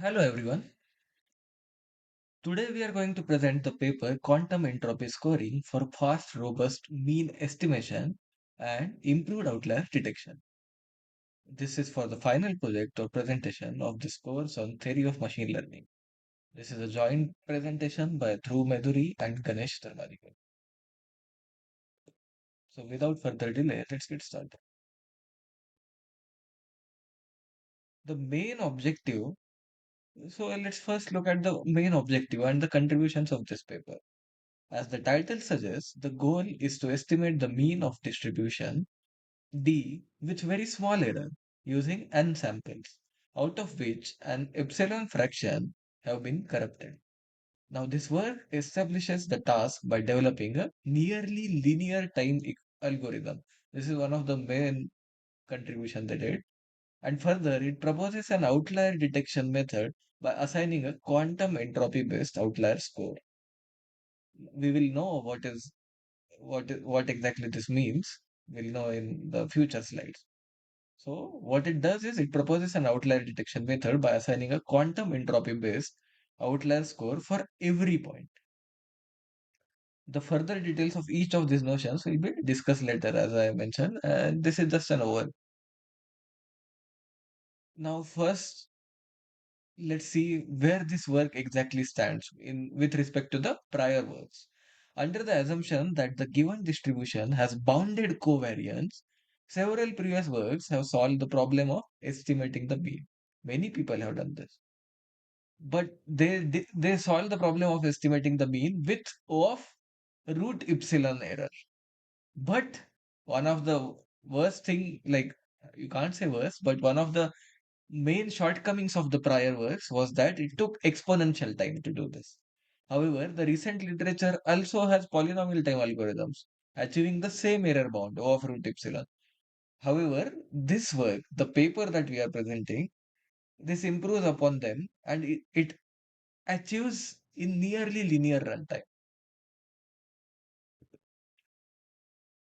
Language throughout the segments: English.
Hello everyone. Today we are going to present the paper Quantum Entropy Scoring for Fast Robust Mean Estimation and Improved Outlier Detection. This is for the final project or presentation of this course on theory of machine learning. This is a joint presentation by Dhruv and Ganesh. So without further delay, let's get started. The main objective, let's first look at the main objective and the contributions of this paper. As the title suggests, the goal is to estimate the mean of distribution D with very small error using n samples, out of which an epsilon fraction have been corrupted. Now, this work establishes the task by developing a nearly linear time algorithm. This is one of the main contribution they did. And further, it proposes an outlier detection method by assigning a quantum entropy based outlier score. We will know what exactly this means. We'll know in the future slides. So what it does is it proposes an outlier detection method by assigning a quantum entropy based outlier score for every point. The further details of each of these notions will be discussed later, as I mentioned, and this is just an overview. Now, first, let's see where this work exactly stands in with respect to the prior works. Under the assumption that the given distribution has bounded covariance, several previous works have solved the problem of estimating the mean. Many people have done this, but they solve the problem of estimating the mean with O of root epsilon error. But one of the worst thing, like you can't say worst, but one of the main shortcomings of the prior works was that it took exponential time to do this. However, the recent literature also has polynomial time algorithms achieving the same error bound O of root epsilon. However, this work, the paper that we are presenting, this improves upon them and it achieves in nearly linear runtime.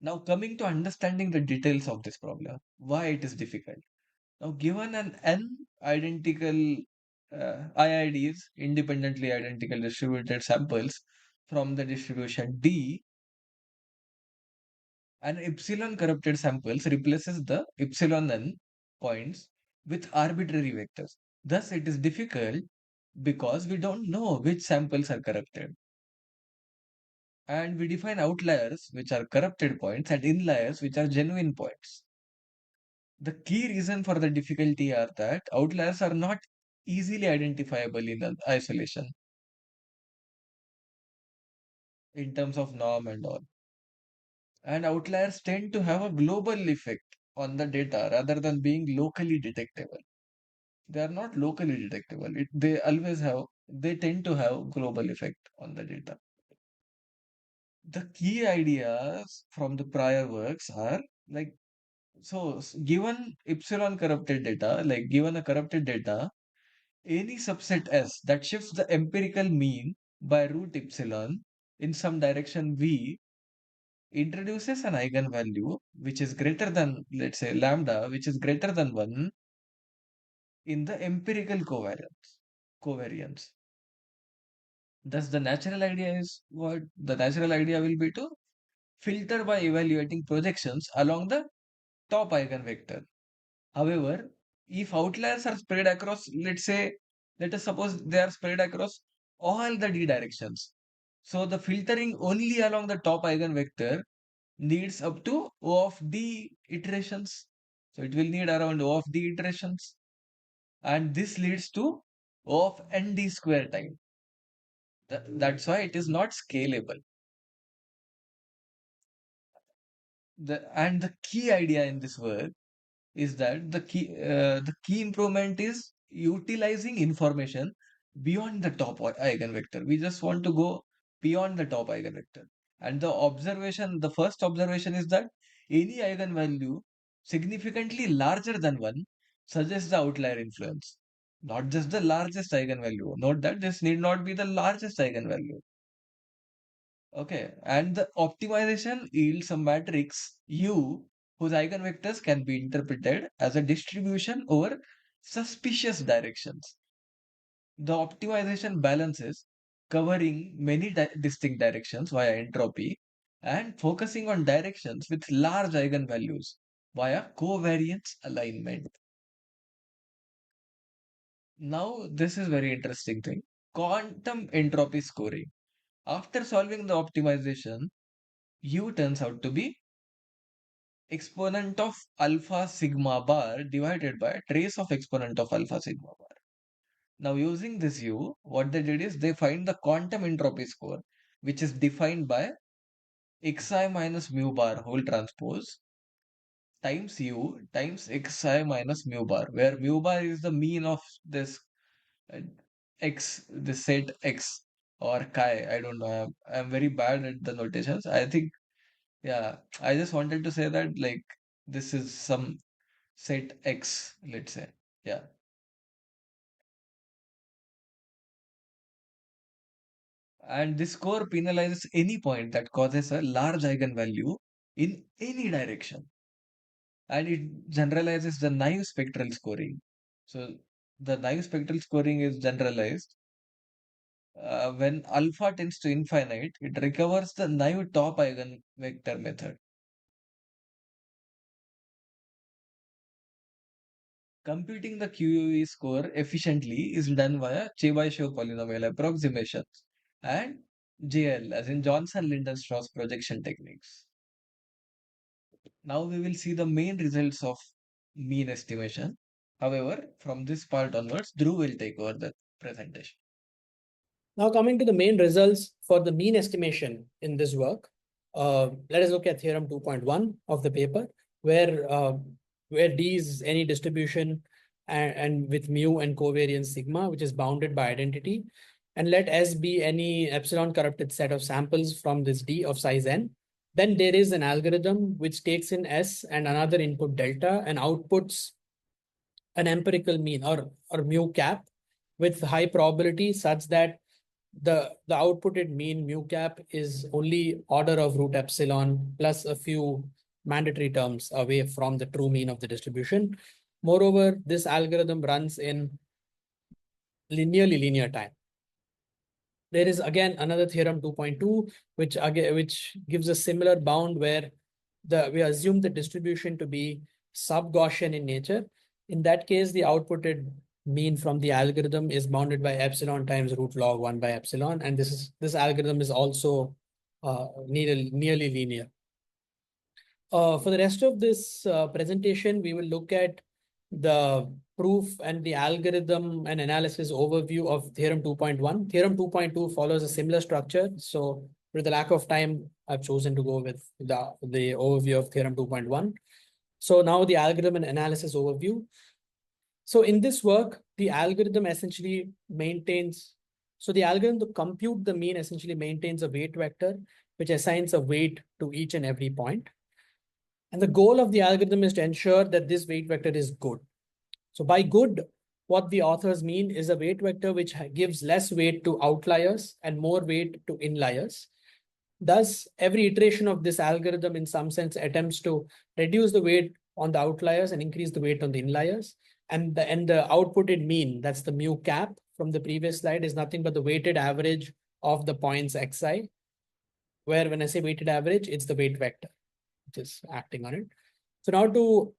Now, coming to understanding the details of this problem, why it is difficult. Now, given an n identical IIDs, independently identical distributed samples from the distribution D, an epsilon corrupted samples replaces the epsilon n points with arbitrary vectors. Thus, it is difficult because we don't know which samples are corrupted. And we define outliers, which are corrupted points, and inliers, which are genuine points. The key reason for the difficulty are that outliers are not easily identifiable in isolation in terms of norm and all. And outliers tend to have a global effect on the data rather than being locally detectable. They are not locally detectable. They tend to have global effect on the data. The key ideas from the prior works are like given epsilon corrupted data, like given a corrupted data, any subset S that shifts the empirical mean by root epsilon in some direction V introduces an eigenvalue which is greater than, let's say, lambda, which is greater than 1 in the empirical covariance. Thus, the natural idea is what? The natural idea will be to filter by evaluating projections along the top eigenvector. However, if outliers are spread across, let us suppose they are spread across all the d directions. So the filtering only along the top eigenvector needs up to O of d iterations. So it will need around O of d iterations. And this leads to O of nd square time. That's why it is not scalable. And the key idea in this work is that the key improvement is utilizing information beyond the top eigenvector. We just want to go beyond the top eigenvector. And the first observation is that any eigenvalue significantly larger than 1 suggests the outlier influence. Not just the largest eigenvalue. Note that this need not be the largest eigenvalue. Okay, and the optimization yields a matrix U whose eigenvectors can be interpreted as a distribution over suspicious directions. The optimization balances covering many distinct directions via entropy and focusing on directions with large eigenvalues via covariance alignment. Now, this is very interesting thing. Quantum entropy scoring. After solving the optimization, U turns out to be exponent of alpha sigma bar divided by trace of exponent of alpha sigma bar. Now, using this U, what they did is they find the quantum entropy score, which is defined by xi minus mu bar whole transpose times U times xi minus mu bar, where mu bar is the mean of this uh, X, the set X or chi. I don't know. I'm very bad at the notations. I think, yeah, I just wanted to say that like this is some set X, let's say. Yeah. And this score penalizes any point that causes a large eigenvalue in any direction. And it generalizes the naive spectral scoring. So the naive spectral scoring is generalized when alpha tends to infinite, it recovers the naive top eigenvector method. Computing the QUE score efficiently is done via Chebyshev polynomial approximations and JL, as in Johnson-Lindenstrauss projection techniques. Now we will see the main results of mean estimation. However, from this part onwards, Dhruv will take over the presentation. Now coming to the main results for the mean estimation in this work, let us look at theorem 2.1 of the paper, where D is any distribution and with mu and covariance sigma, which is bounded by identity, and let S be any epsilon corrupted set of samples from this D of size n. Then there is an algorithm which takes in S and another input delta and outputs an empirical mean or mu cap with high probability such that the outputted mean mu cap is only order of root epsilon plus a few mandatory terms away from the true mean of the distribution. Moreover, this algorithm runs in linearly linear time. There is again another theorem 2.2, which gives a similar bound where we assume the distribution to be sub-Gaussian in nature. In that case, the outputted mean from the algorithm is bounded by epsilon times root log 1 by epsilon. And this algorithm is also nearly linear. For the rest of this presentation, we will look at the proof and the algorithm and analysis overview of theorem 2.1. Theorem 2.2 follows a similar structure. So with the lack of time, I've chosen to go with the overview of theorem 2.1. So now the algorithm and analysis overview. So in this work, the algorithm essentially maintains, so the algorithm to compute the mean essentially maintains a weight vector, which assigns a weight to each and every point. And the goal of the algorithm is to ensure that this weight vector is good. So by good, what the authors mean is a weight vector which gives less weight to outliers and more weight to inliers. Thus, every iteration of this algorithm in some sense attempts to reduce the weight on the outliers and increase the weight on the inliers. And the outputted mean, that's the mu cap from the previous slide, is nothing but the weighted average of the points xi, where when I say weighted average, it's the weight vector which is acting on it. So now to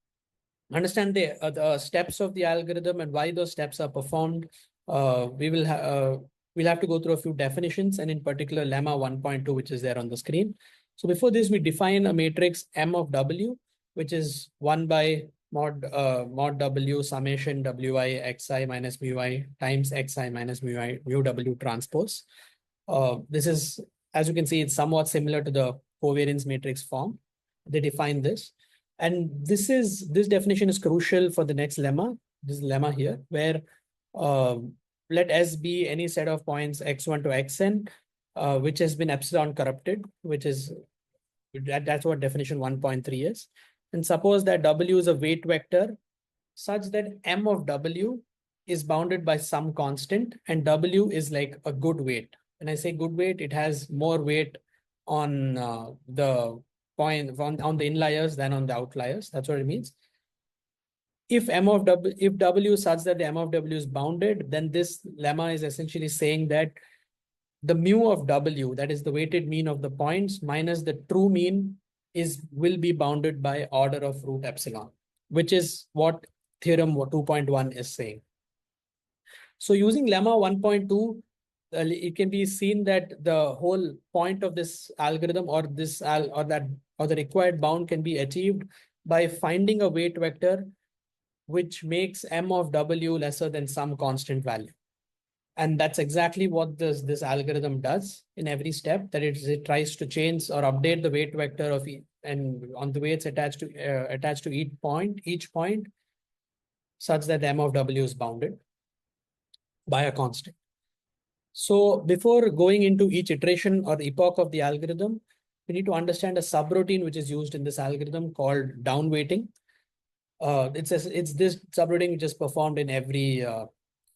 understand the steps of the algorithm and why those steps are performed, we'll have to go through a few definitions, and in particular lemma 1.2, which is there on the screen. So before this, we define a matrix M of W, which is 1 by mod W summation Wi xi minus mu I times xi minus mu W transpose. This is, as you can see, it's somewhat similar to the covariance matrix form. They define this. And this definition is crucial for the next lemma, this lemma here, where let S be any set of points x1 to xn, which has been epsilon corrupted, which is, that's what definition 1.3 is. And suppose that W is a weight vector such that M of W is bounded by some constant and W is like a good weight. When I say good weight, it has more weight on the point on the inliers than on the outliers. That's what it means. if m of w, if w is such that the m of w is bounded, then this lemma is essentially saying that the mu of w, that is the weighted mean of the points minus the true mean, will be bounded by order of root epsilon, which is what theorem 2.1 is saying. So using lemma 1.2, it can be seen that the whole point of this algorithm, or the required bound, can be achieved by finding a weight vector which makes m of w lesser than some constant value. And that's exactly what this algorithm does in every step, that it tries to change or update the weight vector of and on the weights attached to each point, such that m of w is bounded by a constant. So before going into each iteration or epoch of the algorithm, we need to understand a subroutine which is used in this algorithm called downweighting. It's this subroutine which is performed in every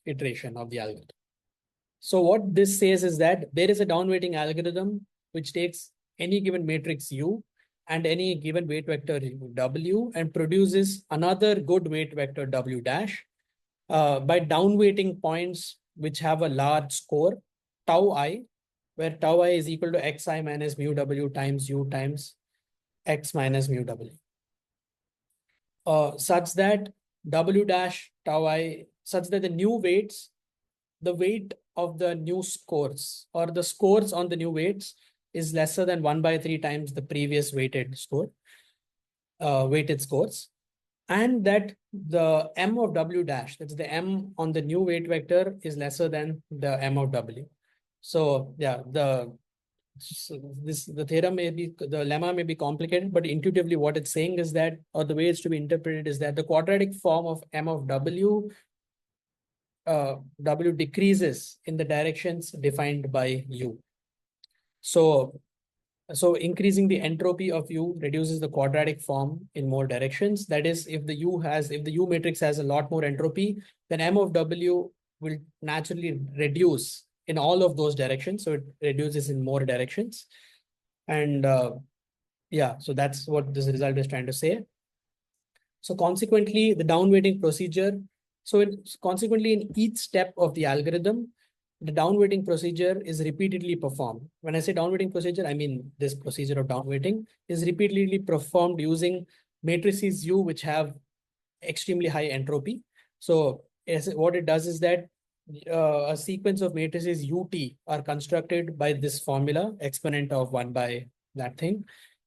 iteration of the algorithm. So what this says is that there is a downweighting algorithm which takes any given matrix U and any given weight vector W and produces another good weight vector W dash by downweighting points which have a large score, tau I, where tau I is equal to xi minus mu W times U times x minus mu W. Such that W dash tau I, such that the new weights, the weight of the new scores or the scores on the new weights is lesser than 1/3 times the previous weighted scores, and that the m of w dash, that's the m on the new weight vector, is lesser than the m of w. So yeah, the theorem may be, the lemma may be complicated, but intuitively what it's saying is that, or the way it's to be interpreted is that the quadratic form of m of w, W decreases in the directions defined by U. So increasing the entropy of U reduces the quadratic form in more directions. That is, if the U matrix has a lot more entropy, then M of W will naturally reduce in all of those directions. So it reduces in more directions. And yeah, so that's what this result is trying to say. So consequently, the downweighting procedure, consequently, in each step of the algorithm, the downweighting procedure is repeatedly performed. When I say downweighting procedure, I mean this procedure of downweighting is repeatedly performed using matrices U which have extremely high entropy. So what it does is that a sequence of matrices UT are constructed by this formula, exponent of 1 by that thing.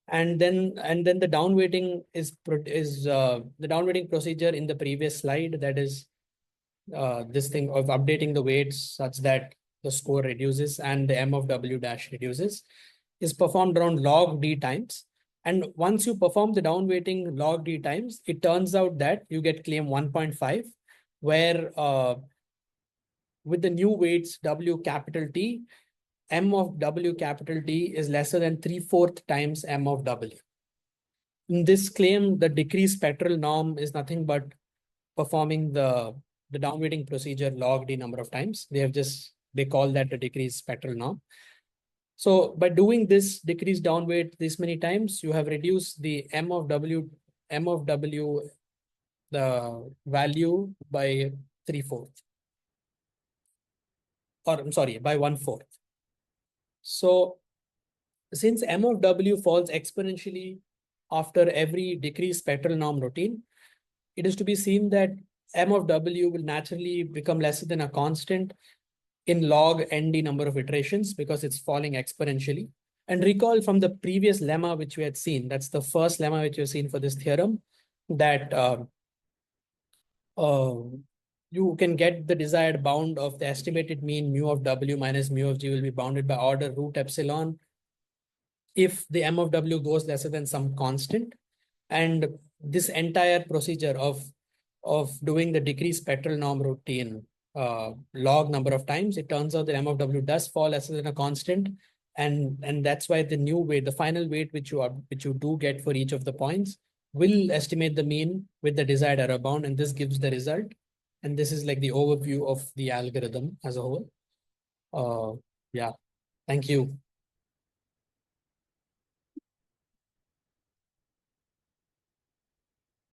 And then the downweighting is the downweighting procedure in the previous slide, that is this thing of updating the weights such that the score reduces and the m of w dash reduces, is performed around log d times. And once you perform the downweighting log d times, it turns out that you get claim 1.5, where with the new weights w capital T, m of w capital T is lesser than 3/4 times m of w. In this claim, the decreased spectral norm is nothing but performing the downweighting procedure log d number of times. They call that the decreased spectral norm. So by doing this decreased downweight this many times, you have reduced the m of w, the value by 3/4. Or I'm sorry, by 1/4. So since m of w falls exponentially after every decreased spectral norm routine, it is to be seen that m of w will naturally become lesser than a constant in log nd number of iterations because it's falling exponentially. And recall from the previous lemma which we had seen, that's the first lemma which you've seen for this theorem, that you can get the desired bound of the estimated mean mu of w minus mu of g will be bounded by order root epsilon if the m of w goes lesser than some constant. And this entire procedure of doing the decreased spectral norm routine log number of times, it turns out that m of w does fall lesser than a constant. And that's why the new weight, the final weight which you do get for each of the points, will estimate the mean with the desired error bound, and this gives the result. And this is like the overview of the algorithm as a whole. Yeah, thank you.